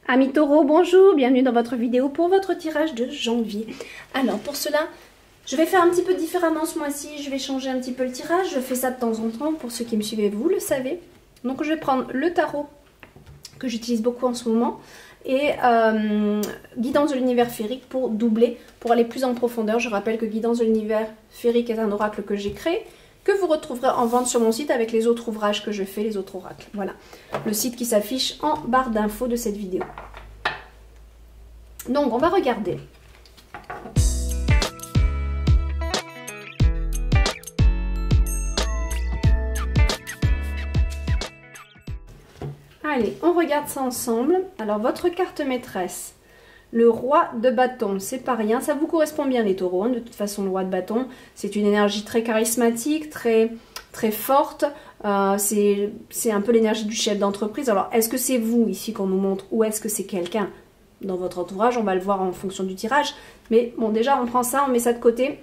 Amis taureaux, bonjour, bienvenue dans votre vidéo pour votre tirage de janvier. Alors pour cela, je vais faire un petit peu différemment ce mois-ci, je vais changer un petit peu le tirage, je fais ça de temps en temps, pour ceux qui me suivez, vous le savez. Donc je vais prendre le tarot, que j'utilise beaucoup en ce moment, et Guidance de l'univers féerique pour doubler, pour aller plus en profondeur. Je rappelle que Guidance de l'univers féerique est un oracle que j'ai créé, que vous retrouverez en vente sur mon site avec les autres ouvrages que je fais, les autres oracles. Voilà, le site qui s'affiche en barre d'infos de cette vidéo. Donc, on va regarder. Allez, on regarde ça ensemble. Alors, votre carte maîtresse, le roi de bâton, c'est pas rien. Ça vous correspond bien les taureaux, hein. De toute façon, le roi de bâton, c'est une énergie très charismatique, très forte. C'est un peu l'énergie du chef d'entreprise. Alors, est-ce que c'est vous ici qu'on nous montre ou est-ce que c'est quelqu'un dans votre entourage? On va le voir en fonction du tirage. Mais bon, déjà, on prend ça, on met ça de côté.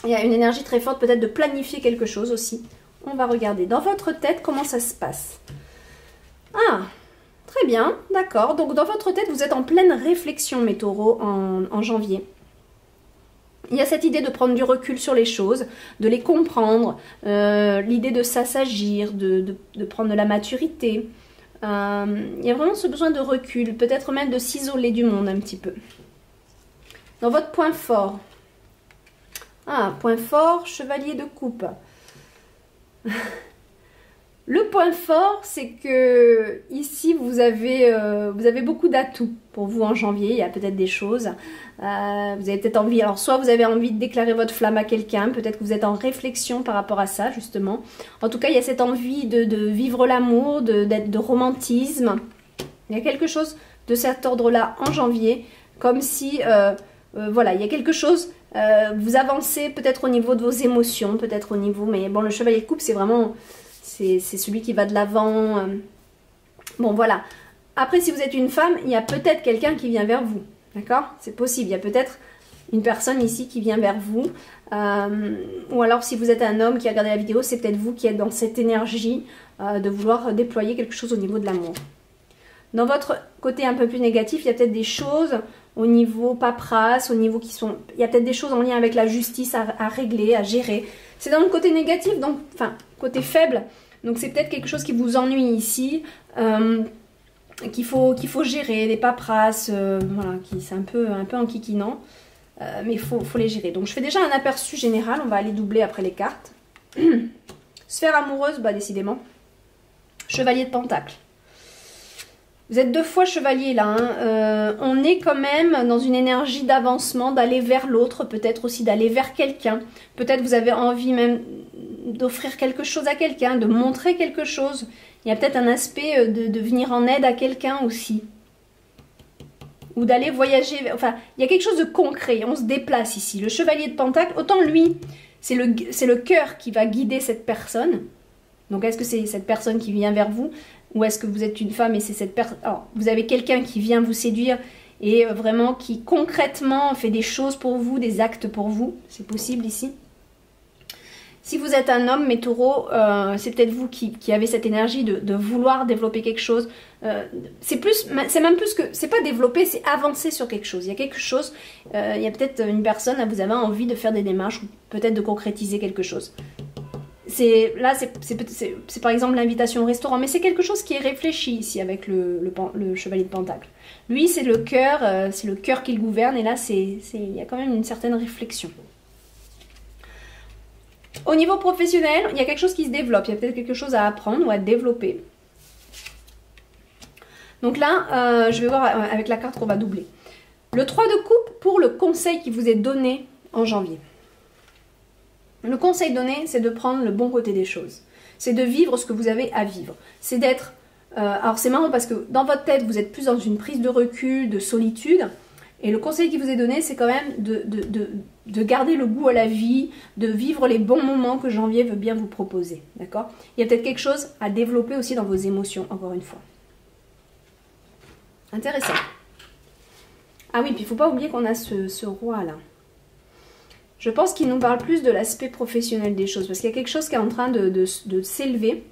Il y a une énergie très forte, peut-être de planifier quelque chose aussi. On va regarder dans votre tête comment ça se passe. Ah, très bien, d'accord. Donc, dans votre tête, vous êtes en pleine réflexion, mes taureaux, en janvier. Il y a cette idée de prendre du recul sur les choses, de les comprendre, l'idée de s'assagir, de prendre de la maturité. Il y a vraiment ce besoin de recul, peut-être même de s'isoler du monde un petit peu. Dans votre point fort. Ah, point fort, chevalier de coupe. Le point fort, c'est que ici, vous avez beaucoup d'atouts pour vous en janvier. Il y a peut-être des choses. Vous avez peut-être envie, alors soit vous avez envie de déclarer votre flamme à quelqu'un, peut-être que vous êtes en réflexion par rapport à ça, justement. En tout cas, il y a cette envie de vivre l'amour, de romantisme. Il y a quelque chose de cet ordre-là en janvier, comme si, voilà, il y a quelque chose, vous avancez peut-être au niveau de vos émotions, peut-être au niveau, mais bon, le chevalier de coupe, c'est vraiment... C'est celui qui va de l'avant. Bon, voilà. Après, si vous êtes une femme, il y a peut-être quelqu'un qui vient vers vous. D'accord? C'est possible. Il y a peut-être une personne ici qui vient vers vous. Ou alors, si vous êtes un homme qui a regardé la vidéo, c'est peut-être vous qui êtes dans cette énergie de vouloir déployer quelque chose au niveau de l'amour. Dans votre côté un peu plus négatif, il y a peut-être des choses au niveau paperasse, au niveau qui sont... Il y a peut-être des choses en lien avec la justice à régler, à gérer. C'est dans le côté négatif, donc, enfin, côté faible. Donc c'est peut-être quelque chose qui vous ennuie ici, qu'il faut gérer, des paperasses, voilà, c'est un peu enquiquinant, mais il faut les gérer. Donc je fais déjà un aperçu général, on va aller doubler après les cartes. Sphère amoureuse, bah décidément. Chevalier de Pentacle. Vous êtes 2 fois chevalier là, hein. On est quand même dans une énergie d'avancement, d'aller vers l'autre, peut-être aussi d'aller vers quelqu'un. Peut-être vous avez envie même d'offrir quelque chose à quelqu'un, de montrer quelque chose. Il y a peut-être un aspect de venir en aide à quelqu'un aussi. Ou d'aller voyager, enfin, il y a quelque chose de concret, on se déplace ici. Le chevalier de Pentacle, autant lui, c'est le cœur qui va guider cette personne. Donc est-ce que c'est cette personne qui vient vers vous? Ou est-ce que vous êtes une femme et c'est cette personne... Alors, vous avez quelqu'un qui vient vous séduire et vraiment qui concrètement fait des choses pour vous, des actes pour vous. C'est possible ici. Si vous êtes un homme, mes taureaux, c'est peut-être vous qui avez cette énergie de vouloir développer quelque chose. C'est même plus que... C'est pas développer, c'est avancer sur quelque chose. Il y a quelque chose, il y a peut-être une personne, vous avez envie de faire des démarches ou peut-être de concrétiser quelque chose. Là, c'est par exemple l'invitation au restaurant, mais c'est quelque chose qui est réfléchi ici avec le chevalier de Pentacle. Lui, c'est le cœur qui le gouverne, et là, il y a quand même une certaine réflexion. Au niveau professionnel, il y a quelque chose qui se développe, il y a peut-être quelque chose à apprendre ou à développer. Donc là, je vais voir avec la carte qu'on va doubler. Le 3 de coupe pour le conseil qui vous est donné en janvier. Le conseil donné, c'est de prendre le bon côté des choses. C'est de vivre ce que vous avez à vivre. C'est d'être... alors c'est marrant parce que dans votre tête, vous êtes plus dans une prise de recul, de solitude. Et le conseil qui vous est donné, c'est quand même de garder le goût à la vie, de vivre les bons moments que janvier veut bien vous proposer. D'accord? Il y a peut-être quelque chose à développer aussi dans vos émotions, encore une fois. Intéressant. Ah oui, puis il ne faut pas oublier qu'on a ce roi-là. Je pense qu'il nous parle plus de l'aspect professionnel des choses, parce qu'il y a quelque chose qui est en train de s'élever,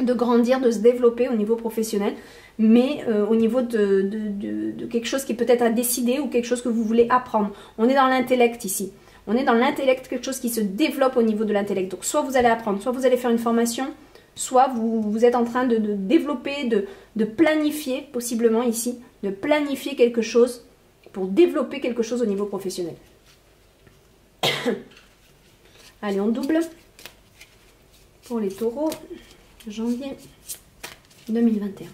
de grandir, de se développer au niveau professionnel. mais au niveau de quelque chose qui est peut-être à décider ou quelque chose que vous voulez apprendre. On est dans l'intellect ici. On est dans l'intellect, quelque chose qui se développe au niveau de l'intellect. Donc soit vous allez apprendre, soit vous allez faire une formation, soit vous êtes en train de développer, de planifier, possiblement ici, de planifier quelque chose pour développer quelque chose au niveau professionnel. Allez, on double pour les taureaux, janvier 2021.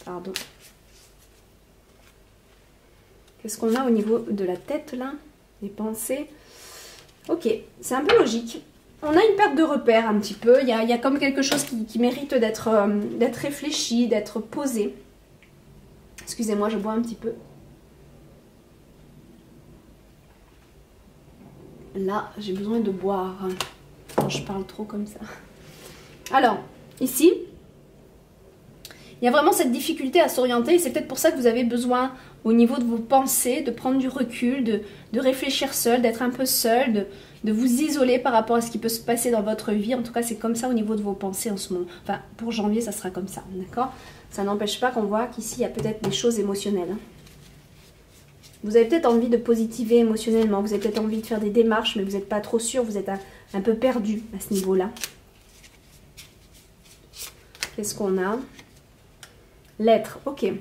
Pardon. Qu'est-ce qu'on a au niveau de la tête là? Les pensées. Ok, c'est un peu logique. On a une perte de repère un petit peu. Il y a comme quelque chose qui mérite d'être réfléchi, d'être posé. Excusez-moi, je bois un petit peu. Là, j'ai besoin de boire quand je parle trop comme ça. Alors, ici, il y a vraiment cette difficulté à s'orienter. Et c'est peut-être pour ça que vous avez besoin, au niveau de vos pensées, de prendre du recul, de réfléchir seul, d'être un peu seul, de vous isoler par rapport à ce qui peut se passer dans votre vie. En tout cas, c'est comme ça au niveau de vos pensées en ce moment. Enfin, pour janvier, ça sera comme ça, d'accord? Ça n'empêche pas qu'on voit qu'ici, il y a peut-être des choses émotionnelles. Hein. Vous avez peut-être envie de positiver émotionnellement. Vous avez peut-être envie de faire des démarches, mais vous n'êtes pas trop sûr. Vous êtes un peu perdu à ce niveau-là. Qu'est-ce qu'on a? Lettre, ok. Il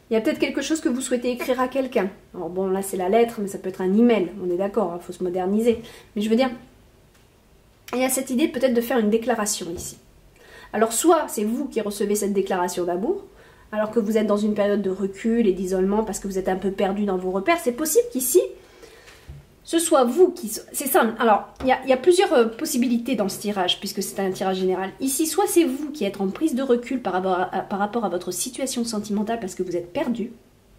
y a peut-être quelque chose que vous souhaitez écrire à quelqu'un. Alors bon, là c'est la lettre, mais ça peut être un email. On est d'accord, il faut se moderniser. Mais je veux dire, il y a cette idée peut-être de faire une déclaration ici. Alors soit c'est vous qui recevez cette déclaration d'amour, alors que vous êtes dans une période de recul et d'isolement parce que vous êtes un peu perdu dans vos repères. C'est possible qu'ici, ce soit vous qui... C'est ça. Alors, il y a plusieurs possibilités dans ce tirage, puisque c'est un tirage général. Ici, soit c'est vous qui êtes en prise de recul par rapport à votre situation sentimentale, parce que vous êtes perdu.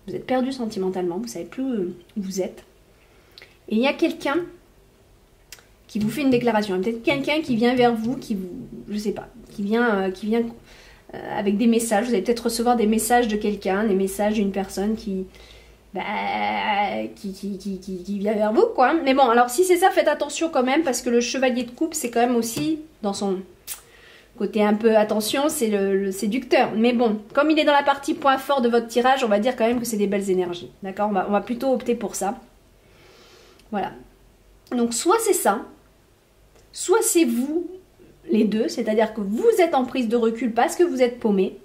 Vous êtes perdu sentimentalement, vous ne savez plus où vous êtes. Et il y a quelqu'un qui vous fait une déclaration. Il y a peut-être quelqu'un qui vient vers vous, qui vous... Je ne sais pas, qui vient avec des messages. Vous allez peut-être recevoir des messages de quelqu'un, des messages d'une personne qui vient vers vous, quoi. Mais bon, alors si c'est ça, faites attention quand même, parce que le chevalier de coupe, c'est quand même aussi, dans son côté un peu attention, c'est le séducteur. Mais bon, comme il est dans la partie point fort de votre tirage, on va dire quand même que c'est des belles énergies. D'accord, on va plutôt opter pour ça. Voilà. Donc, soit c'est ça, soit c'est vous, les deux, c'est-à-dire que vous êtes en prise de recul parce que vous êtes paumé,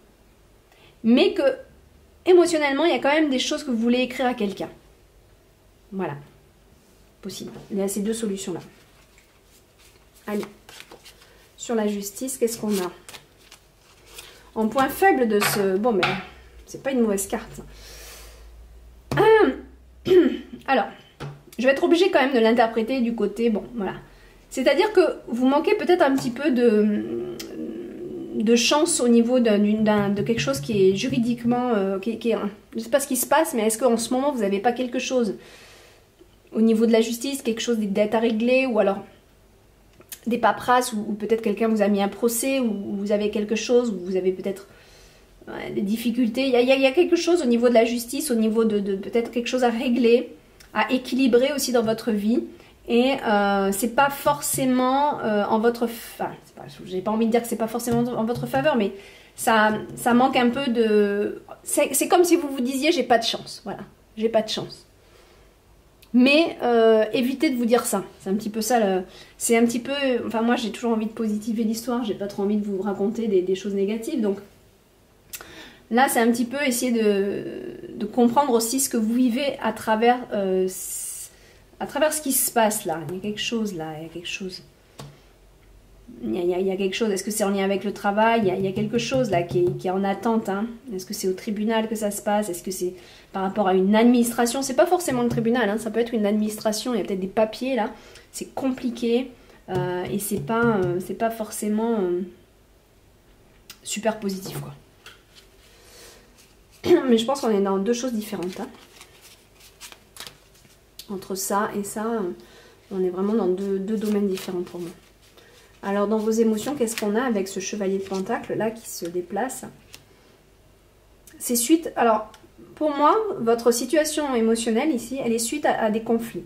mais que émotionnellement, il y a quand même des choses que vous voulez écrire à quelqu'un. Voilà. Possible. Il y a ces deux solutions-là. Allez. Sur la justice, qu'est-ce qu'on a? En point faible de ce... Bon, mais c'est pas une mauvaise carte. Alors, je vais être obligée quand même de l'interpréter du côté... Bon, voilà. C'est-à-dire que vous manquez peut-être un petit peu de chance au niveau de quelque chose qui est juridiquement... je ne sais pas ce qui se passe, mais est-ce qu'en ce moment, vous n'avez pas quelque chose au niveau de la justice, quelque chose d'être à régler, ou alors des paperasses, ou peut-être quelqu'un vous a mis un procès, ou vous avez quelque chose, ou vous avez peut-être des difficultés. Il y a quelque chose au niveau de la justice, au niveau de peut-être quelque chose à régler, à équilibrer aussi dans votre vie. Et c'est pas forcément en votre... Enfin, j'ai pas envie de dire que c'est pas forcément en votre faveur, mais ça manque un peu de... C'est comme si vous vous disiez, j'ai pas de chance. Voilà, j'ai pas de chance. Mais évitez de vous dire ça. C'est un petit peu ça. C'est un petit peu... Enfin, moi, j'ai toujours envie de positiver l'histoire. J'ai pas trop envie de vous raconter des choses négatives. Donc, là, c'est un petit peu essayer de comprendre aussi ce que vous vivez à travers ce qui se passe là. Il y a quelque chose là. Il y a quelque chose. Il y a quelque chose. Est-ce que c'est en lien avec le travail? Il y a quelque chose là qui est en attente. Hein. Est-ce que c'est au tribunal que ça se passe? Est-ce que c'est par rapport à une administration? C'est pas forcément le tribunal. Hein. Ça peut être une administration. Il y a peut-être des papiers là. C'est compliqué. Et c'est pas forcément super positif, quoi. Mais je pense qu'on est dans deux choses différentes. Hein. Entre ça et ça, on est vraiment dans deux domaines différents pour moi. Alors, dans vos émotions, qu'est-ce qu'on a avec ce chevalier de pentacle là qui se déplace? C'est suite... Alors, pour moi, votre situation émotionnelle ici, elle est suite à des conflits.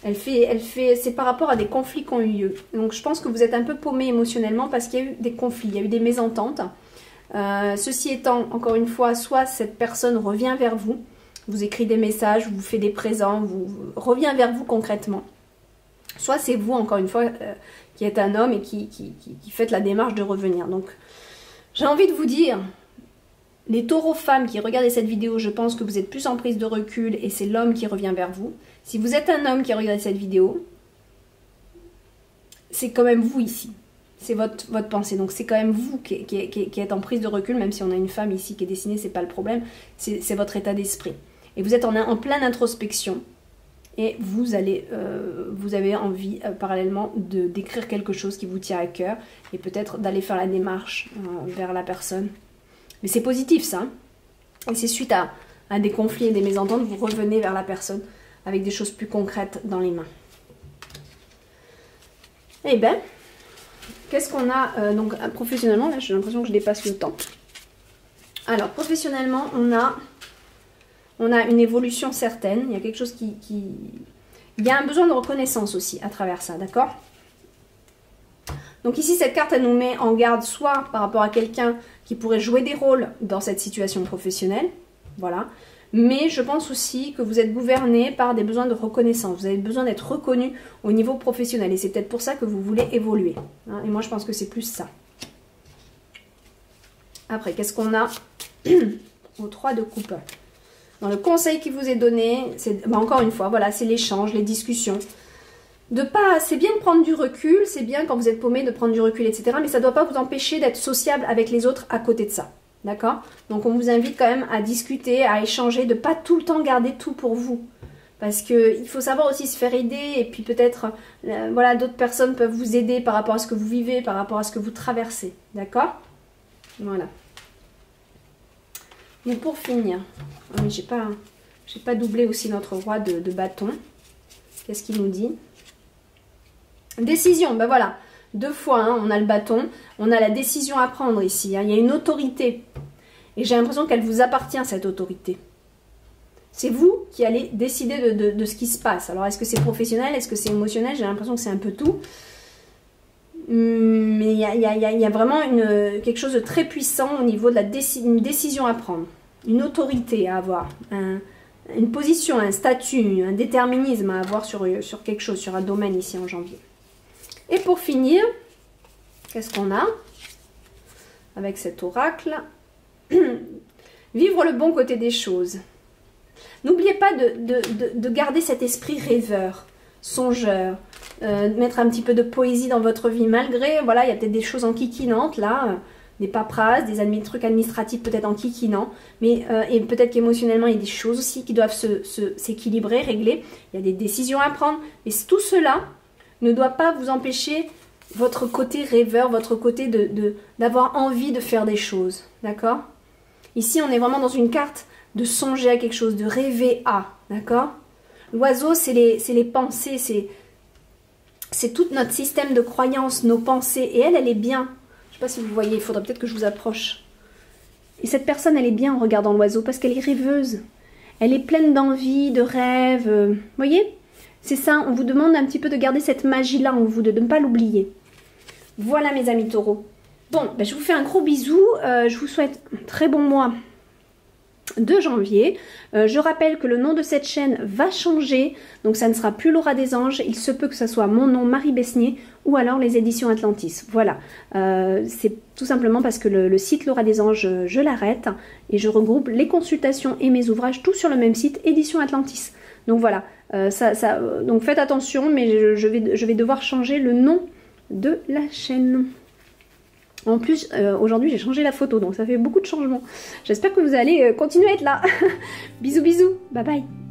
C'est par rapport à des conflits qui ont eu lieu. Donc, je pense que vous êtes un peu paumé émotionnellement parce qu'il y a eu des conflits, il y a eu des mésententes. Ceci étant, encore une fois, soit cette personne revient vers vous, vous écrit des messages, vous fait des présents, revient vers vous concrètement. Soit c'est vous, encore une fois, qui êtes un homme et qui faites la démarche de revenir. Donc, j'ai envie de vous dire, les taureaux femmes qui regardez cette vidéo, je pense que vous êtes plus en prise de recul et c'est l'homme qui revient vers vous. Si vous êtes un homme qui regarde cette vidéo, c'est quand même vous ici. C'est votre pensée. Donc c'est quand même vous qui êtes en prise de recul, même si on a une femme ici qui est dessinée, c'est pas le problème. C'est votre état d'esprit. Et vous êtes en pleine introspection. Et vous avez envie parallèlement d'écrire quelque chose qui vous tient à cœur. Et peut-être d'aller faire la démarche vers la personne. Mais c'est positif ça. Et c'est suite à des conflits et des mésententes, vous revenez vers la personne avec des choses plus concrètes dans les mains. Eh bien, qu'est-ce qu'on a donc professionnellement? Là, j'ai l'impression que je dépasse le temps. Alors, professionnellement, on a une évolution certaine. Il y a quelque chose Il y a un besoin de reconnaissance aussi à travers ça, d'accord? Donc ici, cette carte, elle nous met en garde soit par rapport à quelqu'un qui pourrait jouer des rôles dans cette situation professionnelle, voilà. Mais je pense aussi que vous êtes gouverné par des besoins de reconnaissance. Vous avez besoin d'être reconnu au niveau professionnel. Et c'est peut-être pour ça que vous voulez évoluer. Hein, et moi, je pense que c'est plus ça. Après, qu'est-ce qu'on a au 3 de coupe? Dans le conseil qui vous est donné, c'est encore une fois, voilà, c'est l'échange, les discussions. C'est bien de prendre du recul, c'est bien quand vous êtes paumé de prendre du recul, etc. Mais ça ne doit pas vous empêcher d'être sociable avec les autres à côté de ça. D'accord? Donc on vous invite quand même à discuter, à échanger, de ne pas tout le temps garder tout pour vous. Parce qu'il faut savoir aussi se faire aider et puis peut-être, voilà, d'autres personnes peuvent vous aider par rapport à ce que vous vivez, par rapport à ce que vous traversez. D'accord? Voilà. Mais pour finir, mais j'ai pas doublé aussi notre roi de bâton. Qu'est-ce qu'il nous dit? Décision, ben voilà, 2 fois, hein, on a le bâton, on a la décision à prendre ici, hein, il y a une autorité. Et j'ai l'impression qu'elle vous appartient, cette autorité. C'est vous qui allez décider de ce qui se passe. Alors, est-ce que c'est professionnel, est-ce que c'est émotionnel? J'ai l'impression que c'est un peu tout. Mais il y a vraiment quelque chose de très puissant au niveau de une décision à prendre. Une autorité à avoir, une position, un statut, un déterminisme à avoir sur quelque chose, sur un domaine ici en janvier. Et pour finir, qu'est-ce qu'on a avec cet oracle? Vivre le bon côté des choses. N'oubliez pas de garder cet esprit rêveur, songeur, mettre un petit peu de poésie dans votre vie, malgré, voilà, il y a peut-être des choses enquiquinantes là, des paperasses, des trucs administratifs peut-être enquiquinants, mais et peut-être qu'émotionnellement il y a des choses aussi qui doivent s'équilibrer, régler, il y a des décisions à prendre, mais tout cela ne doit pas vous empêcher votre côté rêveur, votre côté d'avoir envie de faire des choses, d'accord? Ici, on est vraiment dans une carte de songer à quelque chose, de rêver à, d'accord? L'oiseau, c'est les pensées, c'est tout notre système de croyances, nos pensées, et elle est bien. Je ne sais pas si vous voyez, il faudrait peut-être que je vous approche. Et cette personne, elle est bien en regardant l'oiseau, parce qu'elle est rêveuse. Elle est pleine d'envie, de rêve, vous voyez? C'est ça, on vous demande un petit peu de garder cette magie-là en vous, de ne pas l'oublier. Voilà mes amis taureaux. Bon, ben, je vous fais un gros bisou. Je vous souhaite un très bon mois de janvier. Je rappelle que le nom de cette chaîne va changer. Donc ça ne sera plus Laura des Anges. Il se peut que ce soit mon nom, Marie Besnier, ou alors les éditions Atlantis. Voilà. C'est tout simplement parce que le site Laura des Anges, je l'arrête. Et je regroupe les consultations et mes ouvrages, tout sur le même site, Éditions Atlantis. Donc voilà. Donc faites attention, mais je vais devoir changer le nom de la chaîne. En plus, aujourd'hui, j'ai changé la photo, donc ça fait beaucoup de changements. J'espère que vous allez continuer à être là. Bisous, bisous. Bye bye.